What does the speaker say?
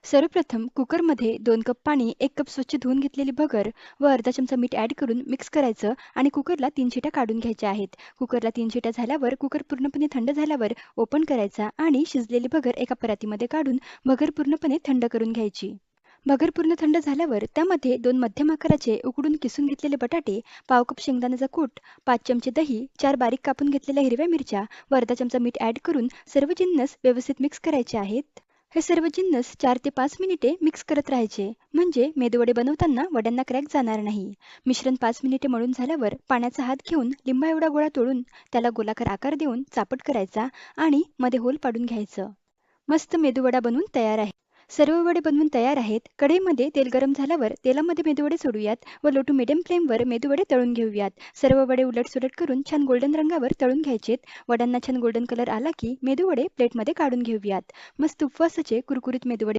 सर्वप्रथम कुकरमध्ये 2 कप पाणी, 1 कप स्वच्छ धुवून घेतलेली भगर व अर्धा चमचा मीठ ॲड करून मिक्स करायचं आणि कुकरला 3 शिट्या काढून घ्यायच्या आहेत. कुकरला 3 शिट्या झाल्यावर कुकर पूर्णपणे थंड झाल्यावर ओपन करायचा आणि शिजलेली भगर एका परातीमध्ये काढून भगर पूर्णपणे थंड करून घ्यायची. भगर पूर्ण थंड झाल्यावर त्यामध्ये 2 मध्यम आकाराचे उकडून किसून घेतलेले बटाटे, पाव कप शेंगदाण्याचा कूट, 5 चमचे दही, 4 बारीक कापून घेतलेल्या हिरव्या मिरच्या व अर्धा चमचा मीठ ॲड करून सर्व जिन्नस व्यवस्थित मिक्स करायचे आहेत. हे सर्व जिन्नस 4 ते 5 मिनिटे मिक्स करत राहायचे, म्हणजे मेदूवडे बनवताना वड्यांना क्रॅक जाणार नाही. मिश्रण 5 मिनिटे मळून झाल्यावर पाण्याचा हात घेऊन लिंबा एवढा गोळा तोडून त्याला गोलाकार आकार देऊन चापट करायचा आणि मध्ये होल पाडून घ्यायचं. मस्त मेदूवडा बनवून तयार आहे. सर्व वडे बनवून तयार आहेत. कढईमध्ये तेल गरम झाल्यावर तेलामध्ये मेदूवडे सोडूयात व लो टू मिडियम फ्लेमवर मेदूवडे तळून घेऊयात. सर्व वडे उलटसुलट करून छान गोल्डन रंगावर तळून घ्यायचेत. वड्यांना छान गोल्डन कलर आला की मेदूवडे प्लेटमध्ये काढून घेऊयात. मस्त उपवासाचे कुरकुरीत मेदूवडे